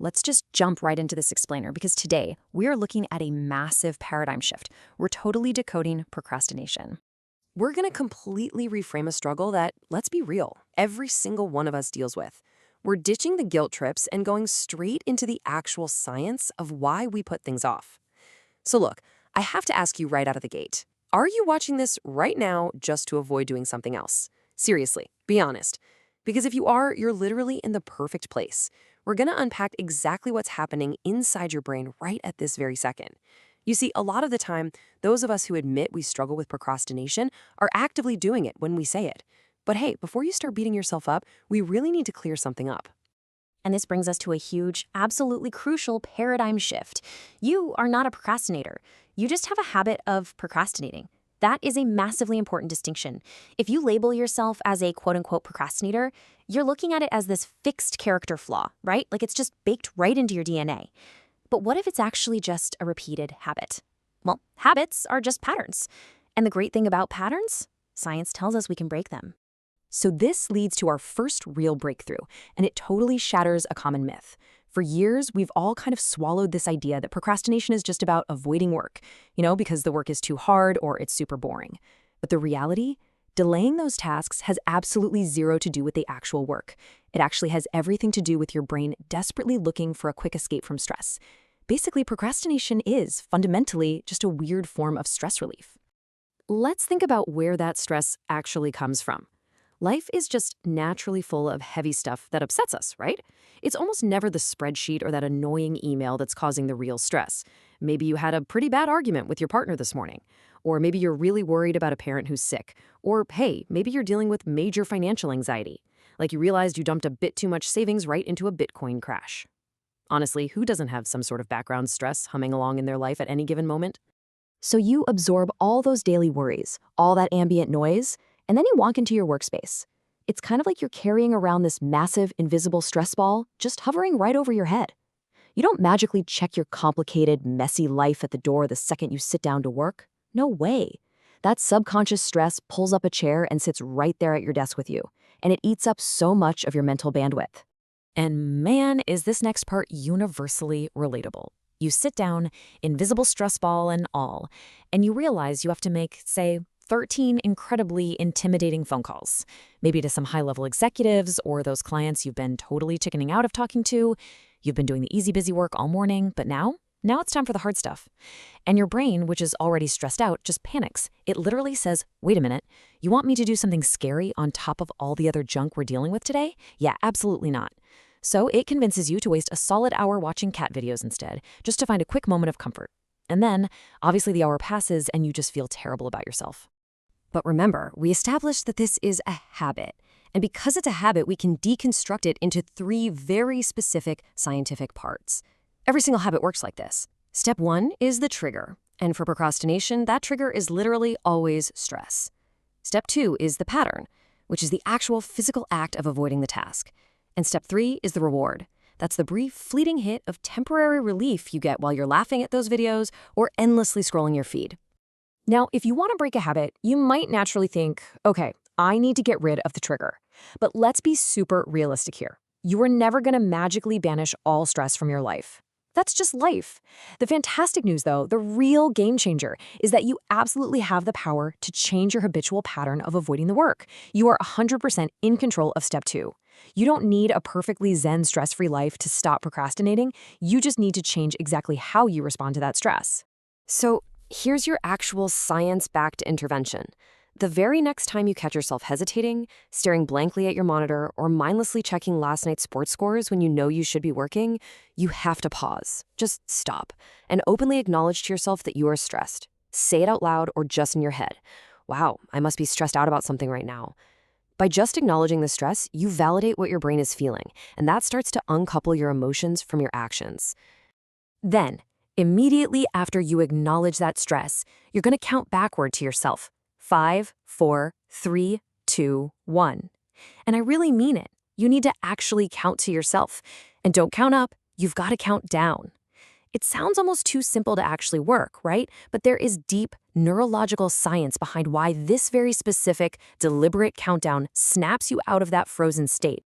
let's just jump right into this explainer because today we are looking at a massive paradigm shift. We're totally decoding procrastination. We're going to completely reframe a struggle that, let's be real, every single one of us deals with. We're ditching the guilt trips and going straight into the actual science of why we put things off. So look, I have to ask you right out of the gate. Are you watching this right now just to avoid doing something else? Seriously, be honest. Because if you are, you're literally in the perfect place. We're going to unpack exactly what's happening inside your brain right at this very second. You see, a lot of the time, those of us who admit we struggle with procrastination are actively doing it when we say it. But hey, before you start beating yourself up, we really need to clear something up. And this brings us to a huge, absolutely crucial paradigm shift. You are not a procrastinator. You just have a habit of procrastinating. That is a massively important distinction. If you label yourself as a quote-unquote procrastinator, you're looking at it as this fixed character flaw, right? Like it's just baked right into your DNA. But what if it's actually just a repeated habit? Well, habits are just patterns. And the great thing about patterns, science tells us we can break them. So this leads to our first real breakthrough, and it totally shatters a common myth. For years, we've all kind of swallowed this idea that procrastination is just about avoiding work, because the work is too hard or it's super boring. But the reality? Delaying those tasks has absolutely zero to do with the actual work. It actually has everything to do with your brain desperately looking for a quick escape from stress. Basically, procrastination is fundamentally just a weird form of stress relief. Let's think about where that stress actually comes from. Life is just naturally full of heavy stuff that upsets us, right? It's almost never the spreadsheet or that annoying email that's causing the real stress. Maybe you had a pretty bad argument with your partner this morning. Or maybe you're really worried about a parent who's sick. Or, hey, maybe you're dealing with major financial anxiety. Like you realized you dumped a bit too much savings right into a Bitcoin crash. Honestly, who doesn't have some sort of background stress humming along in their life at any given moment? So you absorb all those daily worries, all that ambient noise, and then you walk into your workspace. It's kind of like you're carrying around this massive, invisible stress ball just hovering right over your head. You don't magically check your complicated, messy life at the door the second you sit down to work. No way. That subconscious stress pulls up a chair and sits right there at your desk with you, and it eats up so much of your mental bandwidth. And man, is this next part universally relatable. You sit down, invisible stress ball and all, and you realize you have to make, say, 13 incredibly intimidating phone calls, maybe to some high-level executives or those clients you've been totally chickening out of talking to. You've been doing the easy, busy work all morning, but now it's time for the hard stuff. And your brain, which is already stressed out, just panics. It literally says, wait a minute, you want me to do something scary on top of all the other junk we're dealing with today? Yeah, absolutely not. So it convinces you to waste a solid hour watching cat videos instead, just to find a quick moment of comfort. And then, obviously the hour passes and you just feel terrible about yourself. But remember, we established that this is a habit. And because it's a habit, we can deconstruct it into 3 very specific scientific parts. Every single habit works like this. Step 1 is the trigger. And for procrastination, that trigger is literally always stress. Step 2 is the pattern, which is the actual physical act of avoiding the task. And step 3 is the reward. That's the brief, fleeting hit of temporary relief you get while you're laughing at those videos or endlessly scrolling your feed. Now, if you want to break a habit, you might naturally think, okay, I need to get rid of the trigger. But let's be super realistic here. You are never going to magically banish all stress from your life. That's just life. The fantastic news, though, the real game changer, is that you absolutely have the power to change your habitual pattern of avoiding the work. You are 100% in control of step 2. You don't need a perfectly zen, stress-free life to stop procrastinating. You just need to change exactly how you respond to that stress. So, here's your actual science-backed intervention. The very next time you catch yourself hesitating, staring blankly at your monitor, or mindlessly checking last night's sports scores when you know you should be working, you have to pause. Just stop and openly acknowledge to yourself that you are stressed. Say it out loud or just in your head. Wow, I must be stressed out about something right now. By just acknowledging the stress, you validate what your brain is feeling, and that starts to uncouple your emotions from your actions. Then, immediately after you acknowledge that stress, you're going to count backward to yourself. 5, 4, 3, 2, 1. And I really mean it. You need to actually count to yourself. And don't count up, you've got to count down. It sounds almost too simple to actually work, right? But there is deep neurological science behind why this very specific, deliberate countdown snaps you out of that frozen state.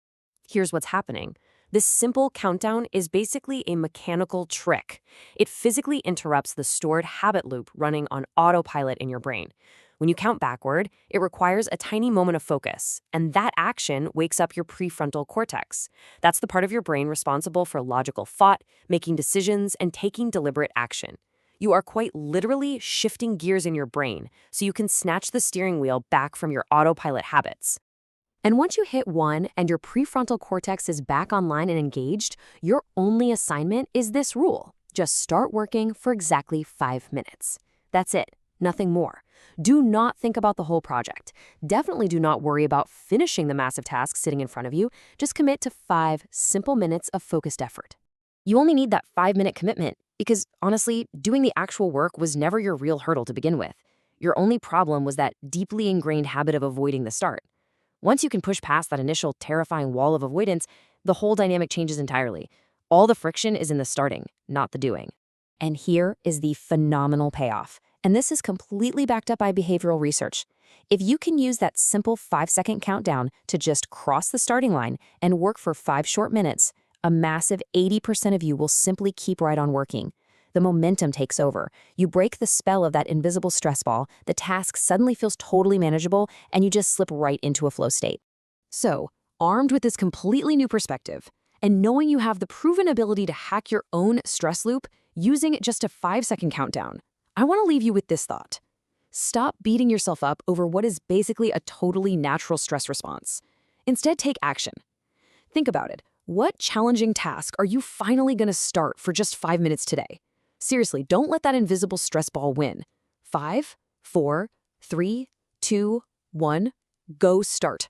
Here's what's happening. This simple countdown is basically a mechanical trick. It physically interrupts the stored habit loop running on autopilot in your brain. When you count backward, it requires a tiny moment of focus, and that action wakes up your prefrontal cortex. That's the part of your brain responsible for logical thought, making decisions, and taking deliberate action. You are quite literally shifting gears in your brain so you can snatch the steering wheel back from your autopilot habits. And once you hit 1 and your prefrontal cortex is back online and engaged, your only assignment is this rule. Just start working for exactly 5 minutes. That's it, nothing more. Do not think about the whole project. Definitely do not worry about finishing the massive task sitting in front of you. Just commit to 5 simple minutes of focused effort. You only need that 5-minute commitment because, honestly, doing the actual work was never your real hurdle to begin with. Your only problem was that deeply ingrained habit of avoiding the start. Once you can push past that initial terrifying wall of avoidance, the whole dynamic changes entirely. All the friction is in the starting, not the doing. And here is the phenomenal payoff. And this is completely backed up by behavioral research. If you can use that simple 5-second countdown to just cross the starting line and work for 5 short minutes, a massive 80% of you will simply keep right on working. The momentum takes over. You break the spell of that invisible stress ball, the task suddenly feels totally manageable, and you just slip right into a flow state. So, armed with this completely new perspective, and knowing you have the proven ability to hack your own stress loop using just a 5-second countdown, I want to leave you with this thought. Stop beating yourself up over what is basically a totally natural stress response. Instead, take action. Think about it. What challenging task are you finally going to start for just 5 minutes today? Seriously, don't let that invisible stress ball win. 5, 4, 3, 2, 1, go start.